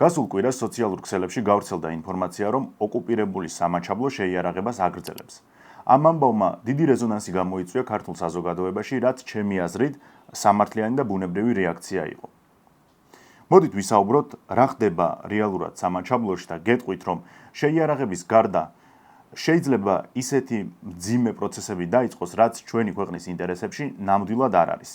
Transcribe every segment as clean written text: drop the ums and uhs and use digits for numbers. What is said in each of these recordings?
გასულ კვირას სოციალურ ქსელებში გავრცელდა ინფორმაცია, რომ ოკუპირებული სამაჩაბლო შეიარაღებას აგრძელებს. ამ ამბავმა დიდი რეზონანსი გამოიწვია ქართულ საზოგადოებაში, რაც ჩემი აზრით სამართლიანი და ბუნებრივი რეაქცია იყო. მოდით ვისაუბროთ, რა ხდება რეალურად სამაჩაბლოში და გეტყვით, რომ შეიარაღების გარდა შეიძლება ისეთი მძიმე პროცესები დაიწყოს, რაც ჩვენი ქვეყნის ინტერესებში ნამდვილად არ არის.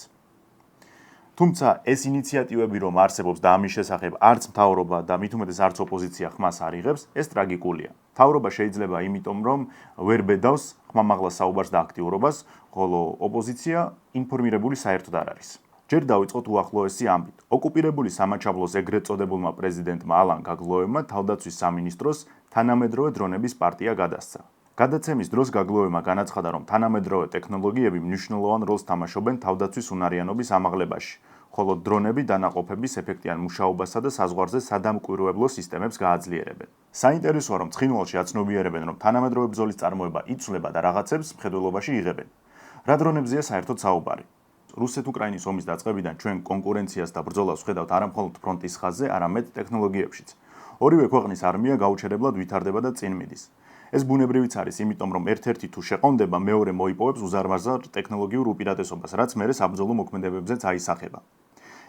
თუმცა ეს ინიციატივები რომ არსებობს და ამის შესახებ არც მთავრობა და მით უმეტეს არც ოპოზიცია ხმას არ იღებს, ეს ტრაგიკულია. მთავრობა შეიძლება იმიტომ რომ ვერ ბედავს ხმამაღლა საუბარს და აქტიურობას, ხოლო ოპოზიცია ინფორმირებული საერთოდ არ არის. ჯერ დავიწყოთ უახლოესი ამბით. ოკუპირებული სამაჩაბლოს ეგრეთ წოდებულმა პრეზიდენტმა ალან გაგლოევმა თავდაცვის სამინისტროს თანამედროვე დრონების პარტია გადასცა. გადაცემის დროს გაგლოევმა განაცხადა, რომ თანამედროვე ტექნოლოგიები მნიშვნელოვან როლს თამაშობენ თავდაცვის უნარიანობის ამაღლებაში, ხოლო დრონები დანაყოფების ეფექტიან მუშაობასა და საზღვარზე სადამკვირვებლო სისტემებს გააძლიერებენ. საინტერესოა, რომ ცხინვალში აცნობიერებენ, რომ თანამედროვე ბრძოლის წარმოება იცვლება და რაღაცებს მხედველობაში იღებენ. რა დრონებზეა საერთოდ საუბარი? რუსეთ-უკრაინის ომის დაწყებიდან ჩვენ კონკურენციას და ბრძოლას ვხედავთ არა მხოლოდ ფრონტის ხაზზე, არამედ ტექნოლოგიებშიც. ორივე ქვეყნის არმია გაუჩერებლად ვითარდება და წინ მიდის. ეს ბუნებრივიც არის, იმიტომ რომ ერთ-ერთი თუ შეყონდება, მეორე მოიპოვებს უზარმაზარ ტექნოლოგიურ უპირატესობას, რაც მერე საბრძოლო მოქმედებებზეც აისახება.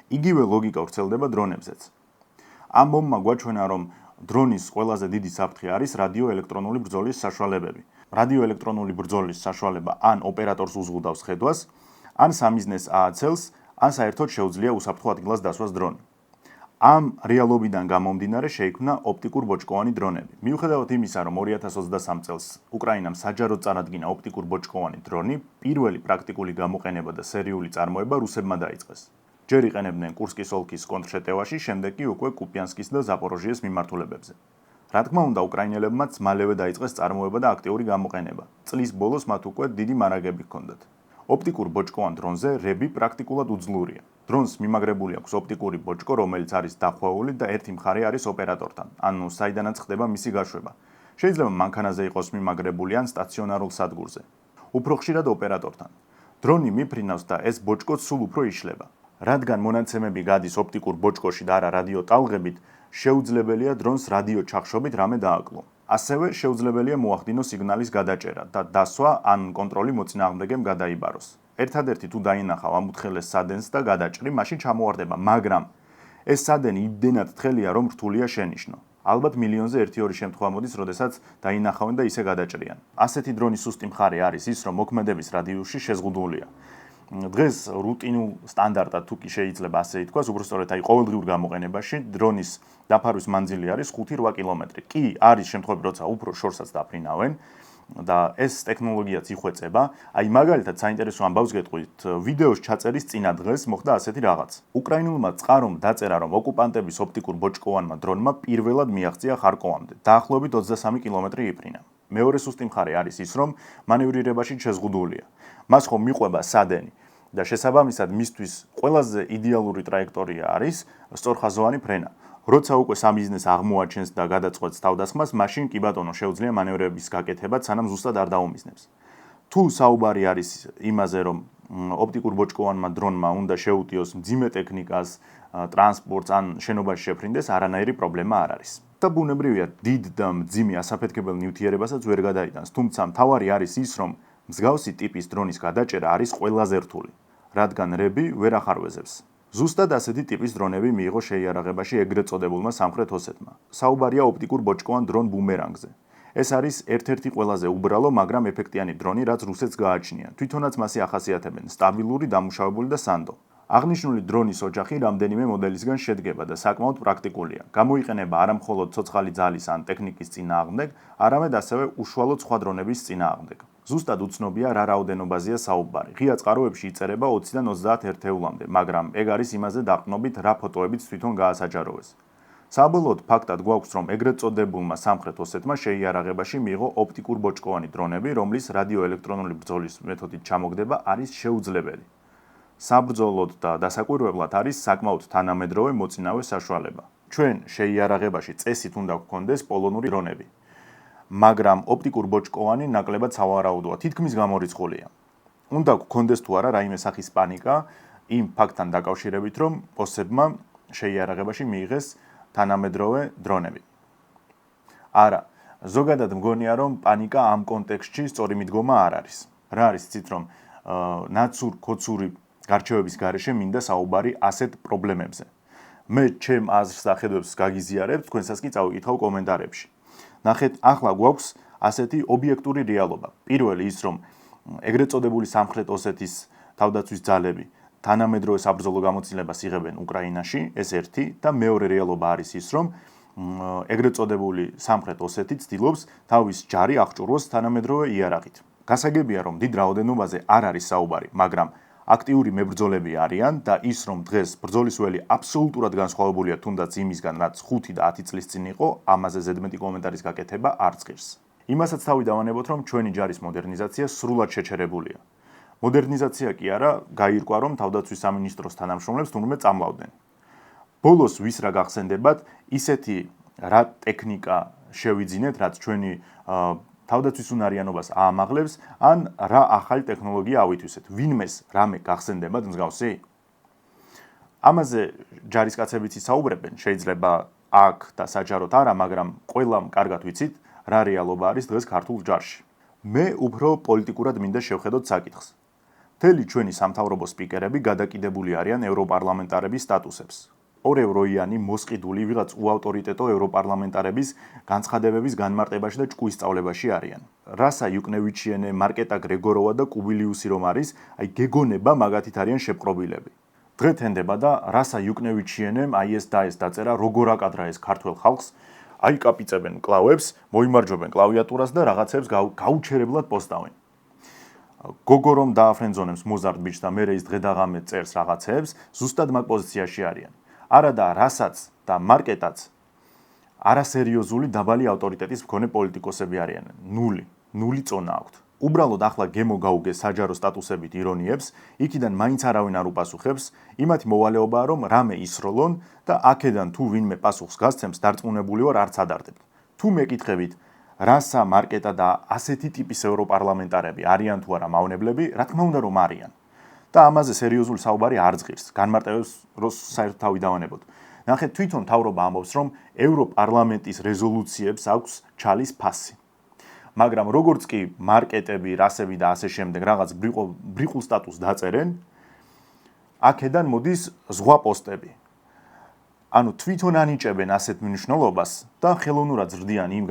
იგივე ლოგიკა ვრცელდება დრონებზეც. ამ მომმა გვაჩვენა, რომ დრონის ყველაზე დიდი საფრთხე არის რადიოელექტრონული ბრძოლის საშუალებები. რადიოელექტრონული ბრძოლის საშუალება ან ოპერატორს უზღუდავს ხედვას, ან სამიზნეს ააცელს, ან საერთოდ შეუძლია უსაფრთხო ადგილას დასვას დრონი. ამ რეალობიდან გამომდინარე შეიქმნა ოპტიკურ-ბოჭკოვანი დრონები. მიუხედავად იმისა, რომ 2023 წელს უკრაინამ საჯაროდ წარადგინა ოპტიკურ-ბოჭკოვანი დრონი, პირველი პრაქტიკული გამოყენება და სერიული წარმოება რუსებმა დაიწყეს. ჯერ იყენებდნენ კურსკის ოლქის კონტრშეტევაში, შემდეგ კი უკვე კუპიანსკის და ზაპოროჟიეს მიმართულებებზე. რა თქმა უნდა, უკრაინელებმაც მალევე დაიწყეს წარმოება და აქტიური გამოყენება. წლის ბოლოს მათ უკვე დიდი მარაგები ჰქონდათ. ოპტიკურ ბოჭკოვან დრონზე რები პრაქტიკულად უძლურია. დრონს მიმაგრებული აქვს ოპტიკური ბოჭკო, რომელიც არის დახვეული და ერთი მხარე არის ოპერატორთან, ანუ საიდანაც ხდება მისი გაშვება. შეიძლება მანქანაზე იყოს მიმაგრებული ან სტაციონარულ სადგურზე. უფრო ხშირად ოპერატორთან. დრონი მიფრინავს და ეს ბოჭკო სულ უფრო იშლება. რადგან მონაცემები გადის ოპტიკურ ბოჭკოში და არა რადიო ტალღებით, შეუძლებელია დრონს რადიო ჩახშობით რამე დააკლო. ასევე შეუძლებელია მოახდინოს სიგნალის გადაჭერა და დასვა ან კონტროლი მოწინააღმდეგემ გადაიბაროს. ერთადერთი თუ დაინახავ ამ უთხელეს სადენს და გადაჭრი, მაშინ ჩამოვარდება, მაგრამ ეს სადენი იმდენად თხელია, რომ რთულია შენიშნო. ალბათ მილიონზე 1-2 შემთხვევა მოდის, როდესაც დაინახავენ და ისე გადაჭრიან. ასეთი დრონის სუსტი მხარე არის ის, რომ მოქმედების რადიუსში შეზღუდულია. დღეს რუტინულ სტანდარტად თუ კი შეიძლება ასე ითქვას, უბრალოდ აი ყოველდღიურ გამოყენებაში დრონის დაფარვის მანძილი არის 5-8 კილომეტრი. კი, არის შემთხვევები, როცა უფრო შორსაც დაფრინავენ და ეს ტექნოლოგიაც იხვეწება. აი მაგალითად საინტერესო ამბავს გეტყვით, ვიდეოს ჩაწერის წინა დღეს მოხდა ასეთი რაღაც. უკრაინულმა წყარომ დაწერა, რომ ოკუპანტების ოპტიკურ-ბოჭკოვანმა დრონმა პირველად მიაღწია ხარკოვამდე. დაახლოებით 23 კილომეტრი იფრინა. მეორე სუსტი მხარე არის ის, რომ მანევრირებაში შეზღუდულია. მას ხომ მიყვება სადენი და შესაბამისად მისთვის ყველაზე იდეალური ტრაექტორია არის სწორხაზოვანი ფრენა. როცა უკვე სამიზნეს აღმოაჩენს და გადაწყვეტს თავდასხმას, მაშინ კი ბატონო შეუძლია მანევრების გაკეთება, სანამ ზუსტად არ დაუმიზნებს. თუ საუბარი არის იმაზე, რომ ოპტიკურ-ბოჭკოვანმა დრონმა უნდა შეუტიოს მძიმე ტექნიკას, ტრანსპორტს ან შენობაში შეფრინდეს, არანაირი პრობლემა არ არის. და ბუნებრივია, დიდ და მძიმე ასაფეთქებელ ნივთიერებასაც ვერ გადაიტანს, თუმცა მთავარი არის ის, რომ მსგავსი ტიპის დრონის გადაჭერა არის ყველაზე რთული, რადგან რები ვერ ახარვეზებს. ზუსტად ასეთი ტიპის დრონები მიიღო შეიარაღებაში ეგრეთ წოდებულმა სამხრეთ ოსეთმა. საუბარია ოპტიკურ-ბოჭკოვან დრონ ბუმერანგზე. ეს არის ერთ-ერთი ყველაზე უბრალო, მაგრამ ეფექტიანი დრონი, რაც რუსეთს გააჩნია. თვითონაც მასი ახასიათებენ სტაბილური, დამუშავებული და სანდო. აღნიშნული დრონის ოჯახი რამდენიმე მოდელისგან შედგება და საკმაოდ პრაქტიკულია. გამოიყენება არა მხოლოდ ცოცხალი ძალის ან ტექნიკის წინააღმდეგ, არამედ ასევე უშუალოდ სხვა დრონების წინააღმდეგ. ზუსტად უცნობია რა რაოდენობაზეა საუბარი. ღია წყაროებში იწერება 20-დან 30 ერთეულამდე, მაგრამ ეგ არის იმაზე დაყრდნობით, რა ფოტოებიც თვითონ გაასაჯაროვეს. საბოლოოდ ფაქტად გვაქვს, რომ ეგრეთ წოდებულმა სამხრეთ ოსეთმა შეიარაღებაში მიიღო ოპტიკურ-ბოჭკოვანი დრონები, რომლის რადიოელექტრონული ბრძოლის მეთოდით ჩამოგდება არის შეუძლებელი. საბრძოლოდ და დასაკვირვებლად არის საკმაოდ თანამედროვე მოწინავე საშუალება. ჩვენ შეიარაღებაში წესით უნდა გვქონდეს პოლონური დრონები. მაგრამ ოპტიკურ-ბოჭკოვანი ნაკლებად სავარაუდოა, თითქმის გამორიცხულია. უნდა გქონდეს თუ არა რაიმე სახის პანიკა იმ ფაქტთან დაკავშირებით, რომ ოსებმა შეიარაღებაში მიიღეს თანამედროვე დრონები. არა, ზოგადად მგონია, რომ პანიკა ამ კონტექსტში სწორი მიდგომა არ არის. რა არის იცით, რომ ნაცურ-ქოცური გარჩევების გარეშე მინდა საუბარი ასეთ პრობლემებზე. მე ჩემ აზრს და ხედვებს გაგიზიარებ, თქვენსაც კი წავიკითხავ კომენტარებში. ნახეთ, ახლა გვაქვს ასეთი ობიექტური რეალობა. პირველი ის, რომ ეგრეთ წოდებული სამხრეთ ოსეთის თავდაცვის ძალები თანამედროვე საბრძოლო გამოცდილებას იღებენ უკრაინაში, ეს ერთი და მეორე რეალობა არის ის, რომ ეგრეთ წოდებული სამხრეთ ოსეთი ცდილობს თავის ჯარი აღჭურვოს თანამედროვე იარაღით. გასაგებია, რომ დიდ რაოდენობაზე არ არის საუბარი, მაგრამ აქტიური მებრძოლები არიან და ის, რომ დღეს ბრძოლის ველი აბსოლუტურად განსხვავებულია თუნდაც იმისგან, რაც 5 და 10 წლის წინ იყო, ამაზე ზედმეტი კომენტარის გაკეთება არ წყირს. იმასაც თავი დავანებოთ, რომ ჩვენი ჯარის მოდერნიზაცია სრულად შეჩერებულია. მოდერნიზაცია კი არა, გაირკვა, რომ თავდაცვის სამინისტროს თანამშრომლებს თურმე წამლავდნენ. ბოლოს ვის რა გახსენდებათ, ისეთი რა ტექნიკა შევიძინეთ, რაც ჩვენი თავდაცვის უნარიანობას აამაღლებს, ან რა ახალი ტექნოლოგია ავითვისეთ. ვინმეს რამე გახსენდებათ მსგავსი? ამაზე ჯარისკაცებიც ისაუბრებენ, შეიძლება აქ და საჯაროდ არა, მაგრამ ყველამ კარგად ვიცით, რა რეალობა არის დღეს ქართულ ჯარში. მე უფრო პოლიტიკურად მინდა შევხედოთ საკითხს. მთელი ჩვენი სამთავრობო სპიკერები გადაკიდებული არიან ევროპარლამენტარების სტატუსებს. ორევროიანი მოსყიდული ვიღაც უავტორიტეტო ევროპარლამენტარების განცხადებების განმარტებაში და ჭკუის სწავლებაში არიან. რასა იუკნევიჩიენე, მარკეტა გრეგოროვა და კუბილიუსი რომ არის, აი გეგონება მაგათით არიან შეპყრობილები. დღე თენდება და რასა იუკნევიჩიენემ აი ეს და ეს დაწერა, როგორ აკადრა ეს ქართველ ხალხს, აი კაპიწებენ კლავებს, მოიმარჯვებენ კლავიატურას და რაღაცებს გაუჩერებლად პოსტავენ. გოგო რომ დააფრენძონებს მოზარდ ბიჭს და მერე ის დღედაღამე წერს რაღაცებს, ზუსტად მაგ პოზიციაში არიან. არა და რასაც და მარკეტაც არასერიოზული დაბალი ავტორიტეტის მქონე პოლიტიკოსები არიან. ნული წონა აქვთ. უბრალოდ ახლა გემო გაუგეს საჯარო სტატუსებით ირონიებს, იქიდან მაინც არავინ არ უპასუხებს, იმათი მოვალეობაა, რომ რამე ისროლონ და აქედან თუ ვინმე პასუხს გასცემს, დარწმუნებული ვარ არც ადარდებთ. თუ მეკითხებით, რასა მარკეტა და ასეთი ტიპის ევროპარლამენტარები არიან თუ არა მავნებლები, რა თქმა უნდა რომ არიან. და ამაზე სერიოზული საუბარი არ ზღირს. განმარტებებს რო საერთოდ თავი დავანებოთ. ნახეთ, თვითონ მთავრობა ამბობს, რომ ევროპარლამენტის რეზოლუციებს აქვს ჩალის ფასი. მაგრამ როგორც კი მარკეტები, რასები და ასე შემდეგ რაღაც ბრიყულ სტატუსს დაწერენ, აქედან მოდის ზღვა პოსტები. ანუ თვითონ ანიჭებენ ასეთ მნიშვნელობას და ხელოვნურად ზრდიან იმ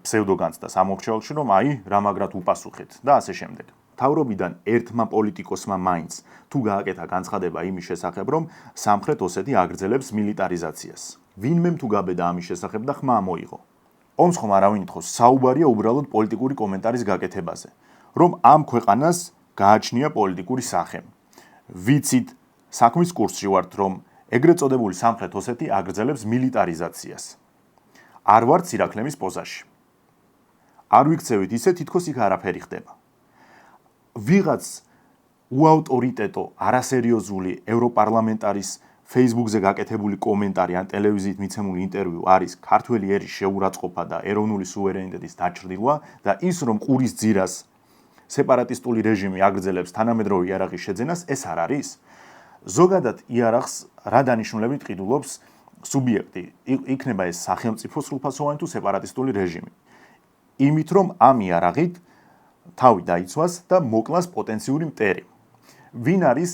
ფსევდოგანცდას ამორჩეულში, რომ აი რა მაგრად უპასუხეთ და ასე შემდეგ. თავრობიდან ერთმა პოლიტიკოსმა მაინც თუ გააკეთა განცხადება იმის შესახებ, რომ სამხრეთ ოსეთი აგრძელებს მილიტარიზაციას. ვინმემ თუ გაბედა ამის შესახებ და ხმა მოიღო. ომს ხომ არავინ ითხოვს, საუბარია უბრალოდ პოლიტიკური კომენტარის გაკეთებაზე, რომ ამ ქვეყანას გააჩნია პოლიტიკური სახე. ვიცით, საქმის კურსში ვართ, რომ ეგრეთ წოდებული სამხრეთ ოსეთი აგრძელებს მილიტარიზაციას. არ ვართ სირაქლემის პოზაში. არ ვიქცევით ისე, თითქოს იქ არაფერი ხდება. ვიღაც უავტორიტეტო, არასერიოზული ევროპარლამენტარის Facebook-ზე გაკეთებული კომენტარი ან ტელევიზიით მიცემული ინტერვიუ არის ქართველი ერის შეურაცხყოფა და ეროვნული სუვერენიტეტის დაჩრდილვა და ის, რომ ყურის ძირას სეპარატისტული რეჟიმი აგრძელებს თანამედროვე იარაღის შეძენას, ეს არ არის. ზოგადად იარაღს რა დანიშნულებით ყიდულობს სუბიექტი, იქნება ეს სახელმწიფო სრულფასოვანი თუ სეპარატისტული რეჟიმი. იმით, რომ ამ იარაღით თავი დაიცვას და მოკლას პოტენციური მტერი. ვინ არის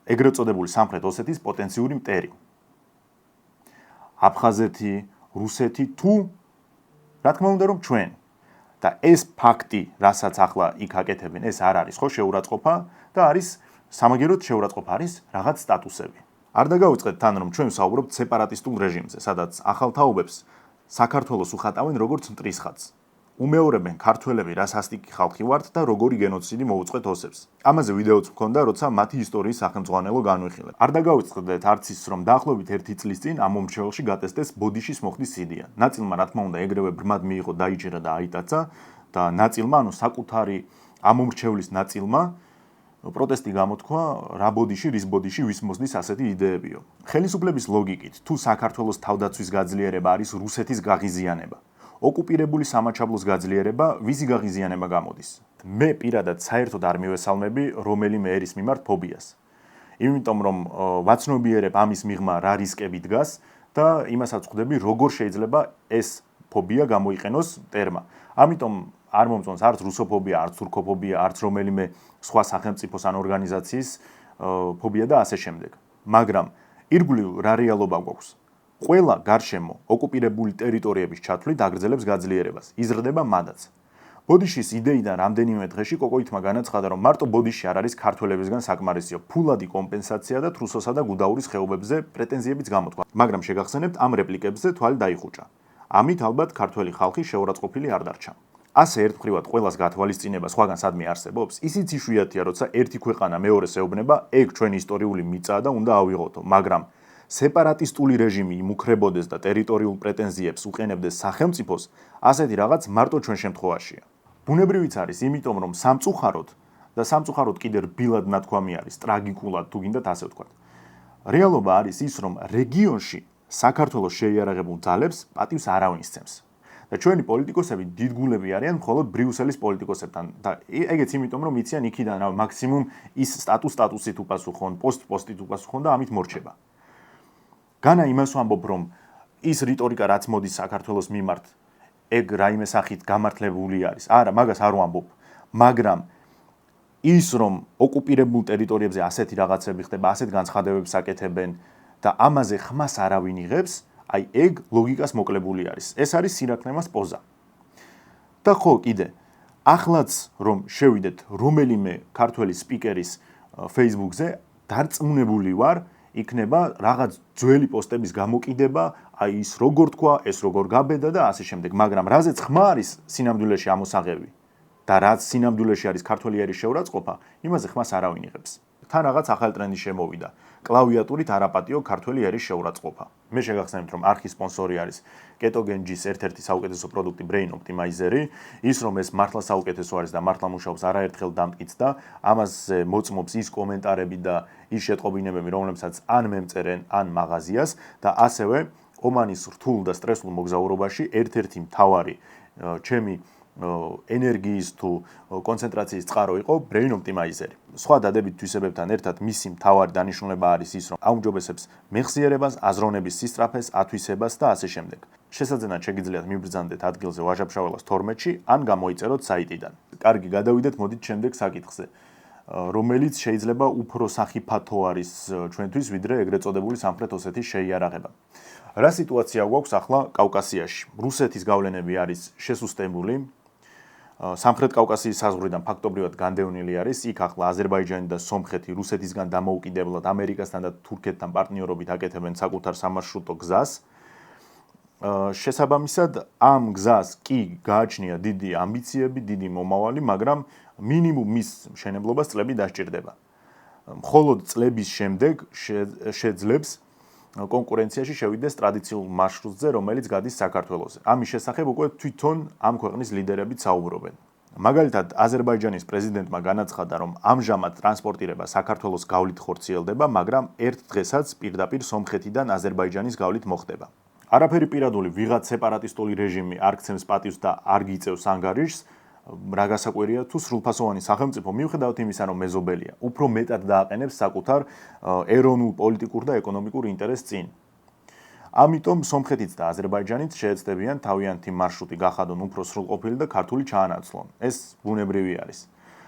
ეგრეთ წოდებული სამხრეთ ოსეთის პოტენციური მტერი? აფხაზეთი, რუსეთი თუ რა თქმა უნდა რომ ჩვენ. და ეს ფაქტი, რასაც ახლა იქ აკეთებენ, ეს არ არის ხო შეურაცხყოფა და არის სამაგეროდ შეურაცხყოფა არის რაღაც სტატუსები. არ დაგავიწყეთ თან რომ ჩვენ ვსაუბრობთ სეპარატისტულ რეჟიმზე, სადაც ახალთაობებს საქართველოს უხატავენ როგორც მტრის ხატს. უმეორებენ ქართველები რა სასტიკი ხალხი ვართ და როგორი გენოციდი მოუწყვეთ ოსებს. ამაზე ვიდეოც მქონდა, როცა მათი ისტორიის სახელმძღვანელო განვიხილეთ. არ დაგავიწყდეთ არც ის, რომ დაახლოებით 1 წლის წინ ამ მომრჩეველში გატესტეს ბოდიშის მოხდის სიდია. ნაწილმა რა თქმა უნდა ეგრევე ბრმად მიიღო, დაიჭირა და აიტაცა და ნაწილმა, ანუ საკუთარი ამომრჩევლის ნაწილმა პროტესტი გამოთქვა, რა ბოდიში, რის ბოდიში, ვის მოსდის ასეთი იდეებიო. ხელისუფლების ლოგიკით, თუ საქართველოს თავდაცვის გაძლიერება არის რუსეთის გაღიზიანება, ოკუპირებული სამაჩაბლოს გაძლიერება, ვისი გაღიზიანება გამოდის? მე პირადად საერთოდ არ მივესალმები რომელიმე ერის მიმართ ფობიას. იმიტომ რომ ვაცნობიერებ ამის მიღმა რა რისკები დგას და იმასაც ხვდები, როგორ შეიძლება ეს ფობია გამოიყენოს ტერმა. ამიტომ არ მომწონს არც რუსოფობია, არც თურქოფობია, არც რომელიმე სხვა სახელმწიფოს ან ორგანიზაციის ფობია და ასე შემდეგ. მაგრამ ირგვლივ რა რეალობა გვაქვს? ყველა გარშემო ოკუპირებული ტერიტორიების ჩათვლით აგრძელებს გაძლიერებას, იზრდება მადაც. ბოდიშის იდეიდან რამდენიმე დღეში კოკოითმა განაცხადა, რომ მარტო ბოდიში არ არის ქართველებისგან საკმარისიო, ფულადი კომპენსაცია და თრუსოსა და გუდაურის ხეობებზე პრეტენზიებიც გამოთქვა. მაგრამ შეგახსენებთ, ამ რეპლიკებზე თვალი დაიხუჭა. ამით ალბათ ქართველი ხალხი შეურაცხყოფილი არ დარჩა. ასე ერთმხრივად ყველას გათვალისწინება სხვაგან სადმე არსებობს, ისიც იშვიათია, როცა ერთი ქვეყანა მეორეს ეუბნება, ეგ ჩვენი ისტორიული მიწაა და უნდა ავიღოთო, მაგრამ სეპარატისტული რეჟიმი იმუქრებოდეს და ტერიტორიულ პრეტენზიებს უყენებდეს სახელმწიფოს, ასეთი რაღაც მარტო ჩვენ შემთხვევაშია. ბუნებრივიც არის, იმიტომ რომ სამწუხაროდ და სამწუხაროდ კიდე რბილად ნათქვამი არის, ტრაგიკულად თუ გინდათ ასე ვთქვათ. რეალობა არის ის, რომ რეგიონში საქართველოს შეიარაღებულ ძალებს პატივს არავინ სცემს. და ჩვენი პოლიტიკოსები დიდგულები არიან მხოლოდ ბრიუსელის პოლიტიკოსებთან და ეგეც იმიტომ რომ იციან იქიდან მაქსიმუმ ის სტატუსით უპასუხონ, პოსტით უპასუხონ და ამით მორჩება. განა იმას ვამბობ, რომ ის რიტორიკა რაც მოდის საქართველოს მიმართ, ეგ რაიმე სახით გამართლებული არის. არა, მაგას არ ვამბობ, მაგრამ ის რომ ოკუპირებულ ტერიტორიებზე ასეთი რაღაცები ხდება, ასეთ განცხადებებს აკეთებენ და ამაზე ხმას არავინ იღებს, აი ეგ ლოგიკას მოკლებული არის. ეს არის სირაქლემას პოზა. და ხო, კიდე ახლაც რომ შევიდეთ რომელიმე ქართველი სპიკერის Facebook-ზე, დარწმუნებული ვარ, იქნება რაღაც ძველი პოსტების გამოკიდება, აი ის როგორ თქვა, ეს როგორ გაბედა და ასე შემდეგ, მაგრამ რაზეც ხმა არის სინამდვილეში ამოსაღები და რაც სინამდვილეში არის ქართველი ერის შეურაცხყოფა, იმაზე ხმას არავინ იღებს. თან რაღაც ახალი ტრენდი შემოვიდა. კლავიატურით არაპატიო ქართველი ერის შეურაცხყოფა. მე შეგახსენებთ, რომ არხის სპონსორი არის კეტოგენჯის ერთ-ერთი საუკეთესო პროდუქტი Brain Optimizer-ი, ის რომ ეს მართლა საუკეთესო არის და მართლა მუშაობს არაერთხელ დამტკიც და ამაზე მოწმობს ის კომენტარები და ის შეტყობინებები, რომლებსაც ან მემწერენ, ან მაღაზიას და ასევე ომანის რთულ და სტრესულ მოგზაურობაში ერთ-ერთი მთავარი ჩემი ენერგიის თუ კონცენტრაციის წყარო იყო Brain Optimizer-ი. სხვა დადებით თვისებებთან ერთად მისი მთავარი დანიშნულება არის ის, რომ აუმჯობესებს მეხსიერებას, აზროვნების სისწრაფეს, ათვისებას და ასე შემდეგ. შესაძლებლად შეგიძლიათ მიბრძანდეთ ადგილზე ვაჟა-ფშაველას 12-ში, ან გამოიწეროთ საიტიდან. კარგი, გადავიდეთ მოდით შემდეგ საკითხზე, რომელიც შეიძლება უფრო სახიფათო არის ჩვენთვის, ვიდრე ეგრეთ წოდებული სამხრეთ ოსეთის შეიარაღება. რა სიტუაცია გვაქვს ახლა კავკასიაში? რუსეთის გავლენები არის შესუსტებული. სამხრეთ კავკასიის საზღვრიდან ფაქტობრივად განდევნილი არის, იქ ახლა აზერბაიჯანი და სომხეთი რუსეთისგან დამოუკიდებლად ამერიკასთან და თურქეთთან პარტნიორობით აკეთებენ საკუთარ სამარშრუტო გზას. შესაბამისად, ამ გზას კი გააჩნია დიდი ამბიციები, დიდი მომავალი, მაგრამ მინიმუმ მის მშენებლობას წლები დასჭირდება. მხოლოდ წლების შემდეგ შეძლებს კონკურენციაში შევიდეს ტრადიციულ მარშრუტზე, რომელიც გადის საქართველოზე. ამის შესახებ უკვე თვითონ ამ ქვეყნის ლიდერებიც საუბრობენ. მაგალითად, აზერბაიჯანის პრეზიდენტმა განაცხადა, რომ ამჟამად ტრანსპორტირება საქართველოს გავლით ხორციელდება, მაგრამ ერთ დღესაც პირდაპირ სომხეთიდან აზერბაიჯანის გავლით მოხდება. არაფერი პირადული, ვიღაც სეპარატისტული რეჟიმი არ გცემს პატივს და არ გიწევს ანგარიშს, რა გასაკვირია თუ სრულფასოვანი სახელმწიფო მიუხედავად იმისა, რომ მეზობელია, უფრო მეტად დააყენებს საკუთარ ეროვნულ, პოლიტიკურ და ეკონომიკურ ინტერესს წინ. ამიტომ სომხეთიც და აზერბაიჯანიც შეეცდებიან თავიანთი მარშრუტი გახადონ უფრო სრულყოფილი და ქართული ჩაანაცვლონ. ეს ბუნებრივი არის.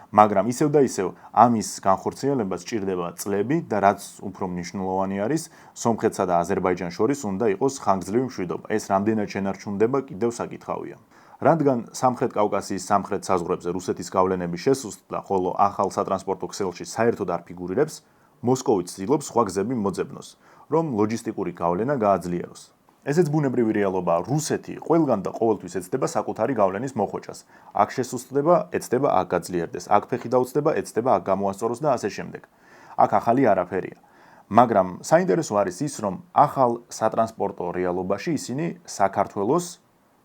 მაგრამ ისევ და ისევ ამის განხორციელებას სჭირდება წლები და რაც უფრო მნიშვნელოვანი არის, სომხეთსა და აზერბაიჯანს შორის უნდა იყოს ხანგრძლივი მშვიდობა. ეს რამდენად შენარჩუნდება კიდევ საკითხავია. რადგან სამხრეთ კავკასიის სამხრეთ საზღვრებზე რუსეთის გავლენები შესუსტდა, ხოლო ახალ სატრანსპორტო ქსელში საერთოდ არ ფიგურირებს, მოსკოვიც ცდილობს სხვა გზები მოძებნოს, რომ ლოჯისტიკური გავლენა გააძლიეროს. ესეც ბუნებრივი რეალობაა. რუსეთი ყველგან და ყოველთვის ეცდება საკუთარი გავლენის მოხვეჭას. აქ შესუსტდება, ეცდება აქ გაძლიერდეს, აქ ფეხი დაუწდება, ეცდება აქ გამოასწოროს და ასე შემდეგ. აქ ახალი არაფერია. მაგრამ საინტერესო არის ის, რომ ახალ სატრანსპორტო რეალობაში ისინი საქართველოს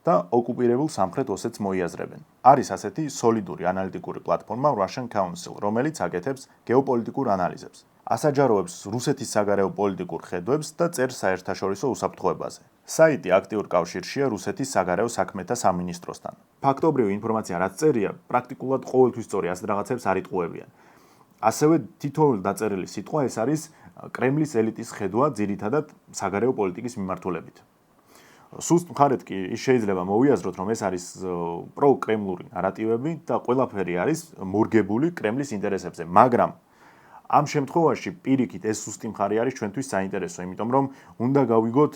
და ოკუპირებულ სამხრეთ ოსეთს მოიაზრებენ. არის ასეთი სოლიდური ანალიტიკური პლატფორმა Russian Council, რომელიც აკეთებს გეოპოლიტიკურ ანალიზებს. ასაჯაროებს რუსეთის საგარეო პოლიტიკურ ხედვებს და წერს საერთაშორისო უსაფრთხოებაზე. საიტი აქტიურ კავშირშია რუსეთის საგარეო საქმეთა სამინისტროსთან. ფაქტობრივი ინფორმაცია, რაც წერია, პრაქტიკულად ყოველთვის სწორი, ასეთ რაღაცებს არ იტყუებიან. ასევე თითოეული დაწერილი სიტყვა ეს არის კრემლის ელიტის ხედვა ძირითადად საგარეო პოლიტიკის მიმართულებით. სუსტ მხარედ კი ის შეიძლება მოვიაზროთ, რომ ეს არის პროკრემლური ნარატივები და ყველაფერი არის მორგებული კრემლის ინტერესებზე, მაგრამ ამ შემთხვევაში პირიქით ეს სუსტი მხარე არის ჩვენთვის საინტერესო, იმიტომ რომ უნდა გავიგოთ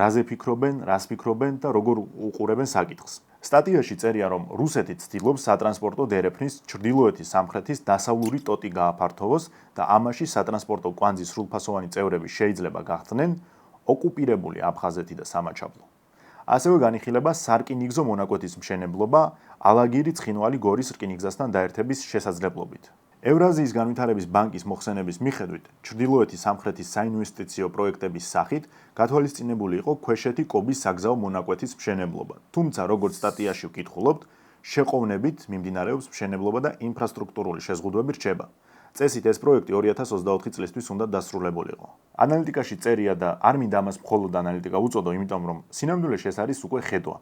რაზე ფიქრობენ, რას ფიქრობენ და როგორ უყურებენ საკითხს. სტატიაში წერია, რომ რუსეთი ცდილობს სატრანსპორტო დერეფნის ჩრდილოეთის სამხრეთის დასავლური ტოტი გააფართოვოს და ამაში სატრანსპორტო კვანძის სრულფასოვანი წევრები შეიძლება გახდნენ ოკუპირებული აფხაზეთი და სამაჩაბლო. ასევე განიხილება სარკინიგზო მონაკვეთის მშენებლობა ალაგირი ცხინვალი გორის რკინიგზასთან დაერთების შესაძლებლობით. ევრაზიის განვითარების ბანკის მოხსენების მიხედვით, ჩრდილოეთის სამხრეთის საინვესტიციო პროექტების სახით გათვალისწინებული იყო ქვეშეთი კობის საგზაო მონაკვეთის მშენებლობა. თუმცა, როგორც სტატიაში ვკითხულობთ, შეყოვნებით მიმდინარეობს მშენებლობა და ინფრასტრუქტურული შეზღუდვები რჩება. წესით ეს პროექტი 2024 წლისთვის უნდა დასრულებულიყო. ანალიტიკაში წერია და არ მინდა ამას მხოლოდ ანალიტიკა უწოდო, იმიტომ რომ სინამდვილეში ეს არის უკვე ხედვა.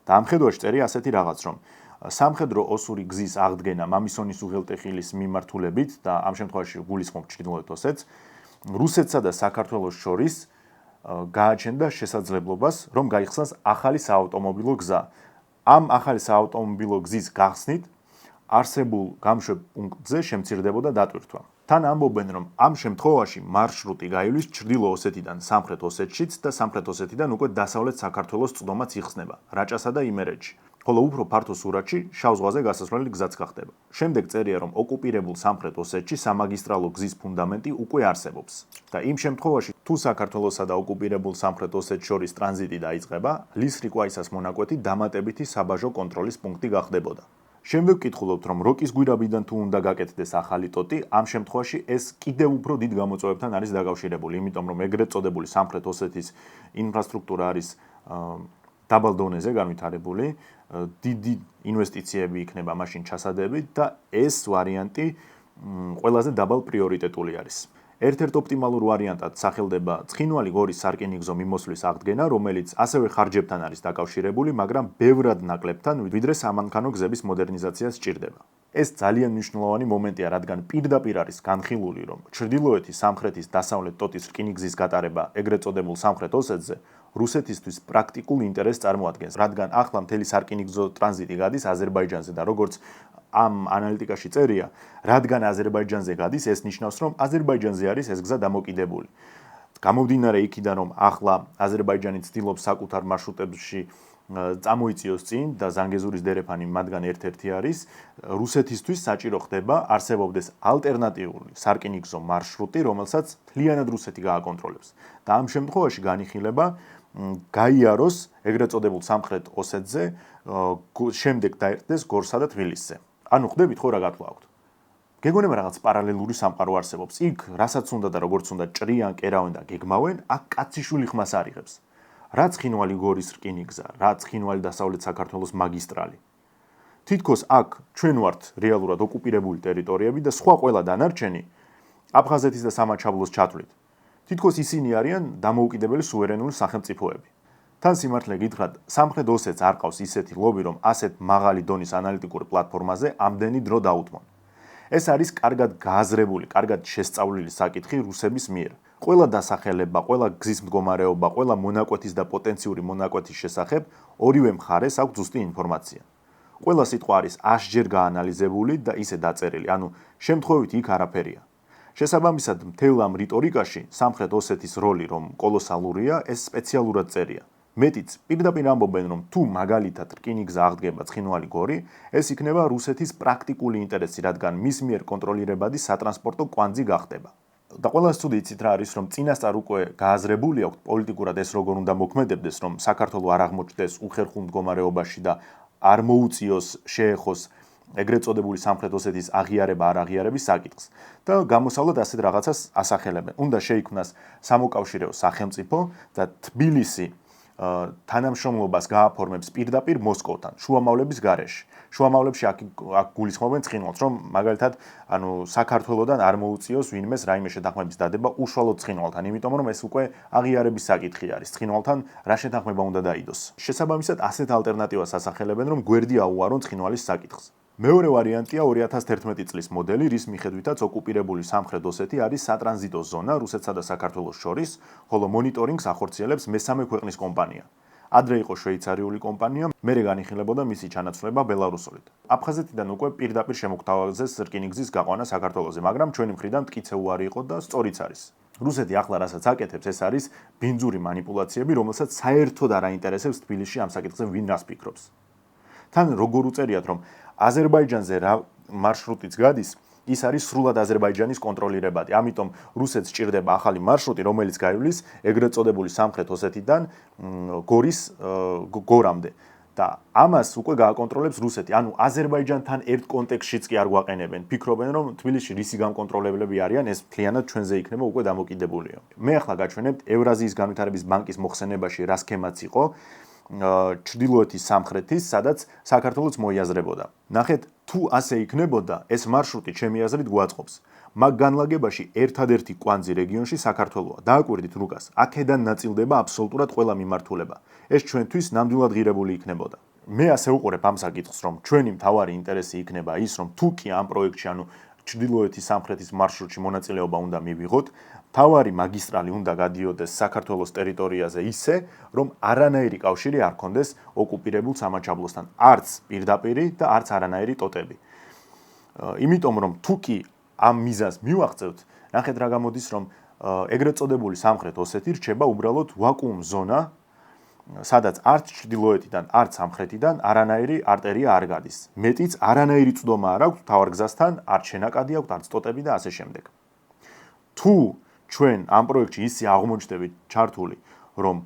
და ამ ხედვაში წერია ასეთი რაღაც, რომ სამხედრო ოსური გზის აღდგენა მამისონის უღელტეხილის მიმართულებით და ამ შემთხვევაში გულისხმობ ჩრდილოეთ ოსეთს, რუსეთსა და საქართველოს შორის გააჩენდა შესაძლებლობას, რომ გაიხსნას ახალი საავტომობილო გზა. ამ ახალი საავტომობილო გზის გახსნით არსებულ გამშვებ პუნქტზე შემცირდებოდა დატვირთვა. თან ამბობენ, რომ ამ შემთხვევაში მარშრუტი გაივლის ჩრდილო ოსეთიდან სამხრეთ ოსეთშიც და სამხრეთ ოსეთიდან უკვე დასავლეთ საქართველოს წვდომაც იხსნება, რაჭასა და იმერეთში. ხოლო უფრო ფართო სურათში შავ ზღვაზე გასასვლელი გზაც გახდება. შემდეგ წერია, რომ ოკუპირებულ სამხრეთ ოსეთში სამაგისტრალო გზის ფუნდამენტი უკვე არსებობს. და იმ შემთხვევაში, თუ საქართველოსა და ოკუპირებულ სამხრეთ ოსეთს შორის ტრანზიტი დაიწყება, ლის-რიკვაისას მონაკვეთი დამატებითი საბაჟო კონტროლის პუნქტი გახდებოდა. შემდეგ ვკითხულობთ, რომ როკის გვირაბიდან თუ უნდა გაკეთდეს ახალი ტოტი, ამ შემთხვევაში ეს კიდევ უფრო დიდ გამოწვევებთან არის დაკავშირებული, იმიტომ რომ ეგრეთ წოდებული სამხრეთ ოსეთის ინფრასტრუქტურა არის დაბალ დონეზე განვითარებული, დიდი ინვესტიციები იქნება მაშინ ჩასადებით და ეს ვარიანტი ყველაზე დაბალ პრიორიტეტული არის. ერთ-ერთ ოპტიმალურ ვარიანტად სახელდება ცხინვალი გორის სარკინიგზო მიმოსვლის აღდგენა, რომელიც ასევე ხარჯებთან არის დაკავშირებული, მაგრამ ბევრად ნაკლებთან, ვიდრე სამანქანო გზების მოდერნიზაციას სჭირდება. ეს ძალიან მნიშვნელოვანი მომენტია, რადგან პირდაპირ არის განხილული, რომ ჩრდილოეთის სამხრეთის დასავლეთ ტოტის რკინიგზის გატარება ეგრეთ წოდებულ სამხრეთ ოსეთზე რუსეთისთვის პრაქტიკულ ინტერესს წარმოადგენს, რადგან ახლა მთელი სარკინიგზო ტრანზიტი გადის აზერბაიჯანზე და როგორც ამ ანალიტიკაში წერია, რადგან აზერბაიჯანზე გადის, ეს ნიშნავს, რომ აზერბაიჯანზე არის ეს გზა დამოკიდებული. გამომდინარე იქიდან, რომ ახლა აზერბაიჯანი ცდილობს საკუთარ მარშრუტებში წამოიწიოს წინ და ზანგეზურის დერეფანი მათგან ერთ-ერთი არის, რუსეთისთვის საჭირო ხდება არსებობდეს ალტერნატიული სარკინიგზო მარშრუტი, რომელსაც მთლიანად რუსეთი გააკონტროლებს. და ამ შემთხვევაში განიხილება გაიაროს ეგრეთ წოდებულ სამხრეთ ოსეთზე, შემდეგ დაერთდეს გორსა და თბილისზე. ანუ ხვდებით ხო რა გათვლაავთ. გეგონება რაღაც პარალელური სამყარო არსებობს. იქ რასაც უნდა და როგორც უნდა ჭრიან, კერავენ და გეგმავენ, აქ კაციშვილი ხმას არ იღებს. რაც ცხინვალი გორის რკინიგზა, რაც ცხინვალი დასავლეთ საქართველოს მაგისტრალი. თითქოს აქ ჩვენ ვართ რეალურად ოკუპირებული ტერიტორიები და სხვა ყველა დანარჩენი აფხაზეთის და სამაჩაბლოს ჩათვლით. თითქოს ისინი არიან დამოუკიდებელი სუვერენული სახელმწიფოები. თან სიმართლე გითხრათ, სამხრეთ ოსეთს არ ყავს ისეთი ლობი, რომ ასეთ მაღალი დონის ანალიტიკური პლატფორმაზე ამდენი დრო დაუთმონ. ეს არის კარგად გააზრებული, კარგად შესწავლილი საკითხი რუსების მიერ. ყველა დასახელება, ყველა გზის მდგომარეობა, ყველა მონაკვეთის და პოტენციური მონაკვეთის შესახებ ორივე მხარეს აქვს ზუსტი ინფორმაცია. ყველა სიტყვა არის 100-ჯერ გაანალიზებული და ისე დაწერილი, ანუ შემთხვევით იქ არაფერია. შესაბამისად, მთელ ამ რიტორიკაში სამხრეთ ოსეთის როლი, რომ კოლოსალურია, ეს სპეციალურად წერია. მეტიც, პირდაპირ ამბობენ, რომ თუ მაგალითად რკინიგზა აღდგება ცხინვალი გორი, ეს იქნება რუსეთის პრაქტიკული ინტერესი, რადგან მის მიერ კონტროლირებადი სატრანსპორტო კვანძი გახდება. და ყველას ცუდი იცით რა არის, რომ წინასწარ უკვე გააზრებული აქვს პოლიტიკურად ეს როგორ უნდა მოქმედებდეს, რომ საქართველო არ აღმოჩნდეს უხერხულ მდგომარეობაში და არ მოუწიოს შეეხოს ეგრეთ წოდებული სამხრეთ ოსეთის აღიარება არ აღიარების საკითხს. და გამოსავლად ასეთ რაღაცას ასახელებენ. უნდა შეიქმნას სამოკავშირეო სახელმწიფო და თბილისი თანამშრომლობას გააფორმებს პირდაპირ მოსკოვთან, შუამავლების გარეშე. შუამავლებში აქ გულისხმობენ ცხინვალს, რომ მაგალითად, საქართველოსთან არ მოუწიოს ვინმეს რაიმე შეთანხმების დადება უშუალოდ ცხინვალთან, იმიტომ რომ ეს უკვე აღიარების საკითხი არის. ცხინვალთან რა შეთანხმება უნდა დაიდოს. შესაბამისად, ასეთ ალტერნატივას ასახელებენ, რომ გვერდი აუარონ ცხინვალის საკითხს. მეორე ვარიანტია 2011 წლის მოდელი, რის მიხედვითაც ოკუპირებული სამხრეთ ოსეთი არის სატრანზიტო ზონა რუსეთსა და საქართველოს შორის, ხოლო მონიტორინგს ახორციელებს მესამე ქვეყნის კომპანია. ადრე იყო შვეიცარიული კომპანია, მერე განიხილებოდა მისი ჩანაცვლება ბელარუსობით. აფხაზეთიდან უკვე პირდაპირ შემოგთავაზეს რკინიგზის გაყვანა საქართველოზე, მაგრამ ჩვენი მხრიდან მტკიცე უარი იყო და სწორიც არის. რუსეთი ახლა რასაც აკეთებს, ეს არის ბინძური манипуляციები, რომელსაც საერთოდ არ აინტერესებს თბილისში ამ საკითხზე ვინ რას ფიქრობს. თან როგორ უწერიათ, რომ აზერბაიჯანზე რა მარშრუტიც გადის, ის არის სრულად აზერბაიჯანის კონტროლირებადი. ამიტომ რუსეთს სჭირდება ახალი მარშრუტი, რომელიც გაივლის ეგრეთ წოდებული სამხრეთ ოსეთიდან გორამდე. და ამას უკვე გააკონტროლებს რუსეთი. ანუ აზერბაიჯანთან ერთ კონტექსტშიც კი არ გვაყენებენ. ფიქრობენ, რომ თბილისში რისი გამკონტროლებლები არიან, ეს მთლიანად ჩვენზე იქნება უკვე დამოკიდებულიო. მე ახლა გაჩვენებთ ევრაზიის განვითარების ბანკის მოხსენებაში რა სქემაც იყო ჩრდილოეთის სამხრეთის, სადაც საქართველოს მოიაზრებოდა. ნახეთ, თუ ასე იქნებოდა, ეს მარშრუტი ჩემი აზრით გვაწყობს. მაგ განლაგებაში ერთადერთი კვანძი რეგიონში საქართველოა. დააკვირდით რუკას, აქედან ნაწილდება აბსოლუტურად ყველა მიმართულება. ეს ჩვენთვის ნამდვილად ღირებული იქნებოდა. მე ასე უყურებ ამ საკითხს, რომ ჩვენი მთავარი ინტერესი იქნება ის, რომ თუ კი ამ პროექტში, ანუ ჩრდილოეთის სამხრეთის მარშრუტში მონაწილეობა უნდა მივიღოთ, მთავარი მაგისტრალი უნდა გადიოდეს საქართველოს ტერიტორიაზე ისე, რომ არანაირი კავშირი არ ქონდეს ოკუპირებულ სამაჩაბლოსთან, არც პირდაპირი და არც არანაირი ტოტები. იმიტომ რომ თუ კი ამ მიზანს მივაღწევთ, ნახეთ რა გამოდის, რომ ეგრეთ წოდებული სამხრეთ ოსეთი რჩება უბრალოდ ვაკუუმ ზონა, სადაც არც ჩრდილოეთიდან, არც სამხრეთიდან არანაირი არტერია არ გადის. მეტიც არანაირი წვდომა არ აქვს მთავარ გზასთან, არც შენაკადი აქვს, არც ტოტები და ასე შემდეგ. თუ ჩვენ ამ პროექტში ისე აღმოჩნდებით ჩართული, რომ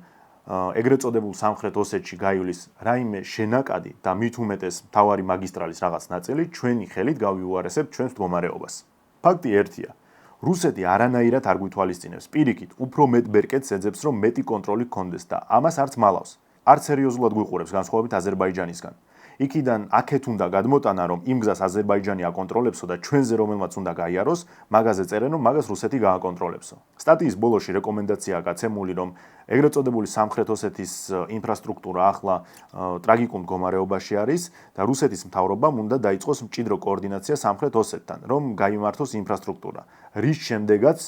ეგრეთ წოდებულ სამხრეთ ოსეთში გაივლის რაიმე შენაკადი და მით უმეტეს მთავარი მაგისტრალის რაღაც ნაწილი, ჩვენი ხელით გავიუარესებთ ჩვენს მდგომარეობას. ფაქტი ერთია. რუსეთი არანაირად არ გვითვალისწინებს. პირიქით, უფრო მეტ ბერკეტს ეძებს, რომ მეტი კონტროლი გქონდეს და ამას არც მალავს. არც სერიოზულად გვიყურებს განსხვავებით აზერბაიჯანისგან. იქიდან აქეთ უნდა გადმოტანა, რომ იმ გზას აზერბაიჯანი აკონტროლებსო და ჩვენზე რომელმაც უნდა გაიაროს, მაგაზე წერენ, რომ მაგას რუსეთი გააკონტროლებსო. სტატიის ბოლოში რეკომენდაციაა გაცემული, რომ ეგრეთ წოდებული სამხრეთ ოსეთის ინფრასტრუქტურა ახლა ტრაგიკულ მდგომარეობაში არის და რუსეთის მთავრობამ უნდა დაიწყოს მჭიდრო კოორდინაცია სამხრეთ ოსეთთან, რომ გაიმართოს ინფრასტრუქტურა. რის შემდეგაც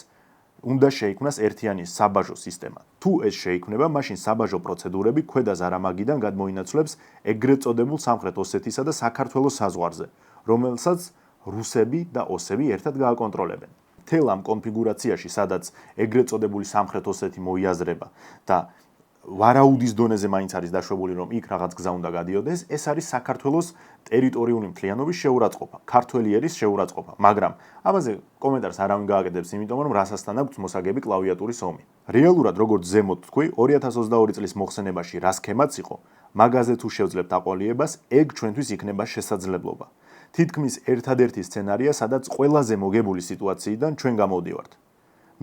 უნდა შეიქმნას ერთიანი საბაჟო სისტემა. თუ ეს შეიქმნება, მაშინ საბაჟო პროცედურები ქვედა ზარამაგიდან გადმოინაცვლებს ეგრეთ წოდებულ სამხრეთ ოსეთისა და საქართველოს საზღვარზე, რომელსაც რუსები და ოსები ერთად გააკონტროლებენ. მთელ ამ კონფიგურაციაში, სადაც ეგრეთ წოდებული სამხრეთ ოსეთი მოიაზრება და ვარაუდის დონეზე მაინც არის დაშვებული, რომ იქ რაღაც გზა უნდა გადიოდეს, ეს არის საქართველოს ტერიტორიული მთლიანობის შეურაცხყოფა, ქართველი ერის შეურაცხყოფა, მაგრამ ამაზე კომენტარს არავინ გააკეთებს, იმიტომ რომ რასასთან აქვს მოსაგები კლავიატურის ომი. რეალურად როგორც ზემოთ თქვი, 2022 წლის მოხსენებაში რა სქემაც იყო, მაგაზე თუ შევძლებთ აყოლიებას, ეგ ჩვენთვის იქნება შესაძლებლობა. თითქმის ერთადერთი სცენარია, სადაც ყველაზე მოგებული სიტუაციიდან ჩვენ გამოვდივართ.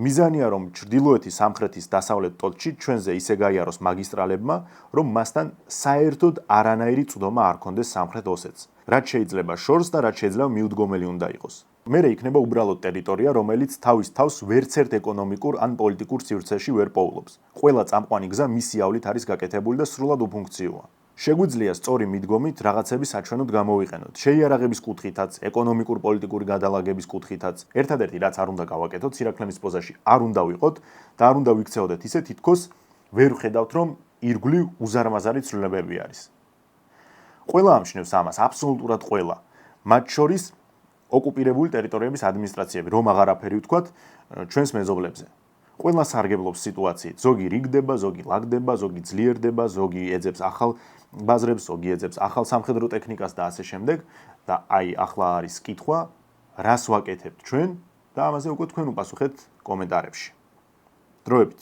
მიზანია, რომ ჩრდილოეთის სამხრეთის დასავლეთ ტოტში ჩვენზე ისე გაიაროს მაგისტრალებმა, რომ მასთან საერთოდ არანაირი წვდომა არ ქონდეს სამხრეთ ოსეთს. რაც შეიძლება შორს და რაც შეიძლება მიუდგომელი უნდა იყოს. მერე იქნება უბრალოდ ტერიტორია, რომელიც თავის თავს ვერცერთ ეკონომიკურ ან პოლიტიკურ სივრცეში ვერ პოულობს. ყველა წამყვანი გზა მისი ავლით არის გაკეთებული და სრულად უფუნქციოა. შეგვიძლია სწორი მიდგომით რაღაცები საჩვენოდ გამოვიყენოთ. შეიარაღების კუთხითაც, ეკონომიკურ-პოლიტიკური გადალაგების კუთხითაც, ერთადერთი რაც არ უნდა გავაკეთოთ, სირაქლემის პოზაში არ უნდა ვიყოთ და არ უნდა ვიქცეოდეთ ისე, თითქოს ვერ ვხედავთ, რომ ირგვლივ უზარმაზარი ცვლილებები არის. ყველა ამჩნევს ამას, აბსოლუტურად ყველა. მათ შორის ოკუპირებული ტერიტორიების ადმინისტრაციები, რომ აღარაფერი ვთქვათ ჩვენს მეზობლებზე. ყველა სარგებლობს სიტუაციით. ზოგი რიგდება, ზოგი ლაგდება, ზოგი ძლიერდება, ზოგი ეძებს ახალ ბაზრებს, ზოგი ეძებს ახალ სამხედრო ტექნიკას და ასე შემდეგ. და აი ახლა არის კითხვა, რას ვაკეთებთ ჩვენ და ამაზე უკვე თქვენ უპასუხეთ კომენტარებში. დროებით.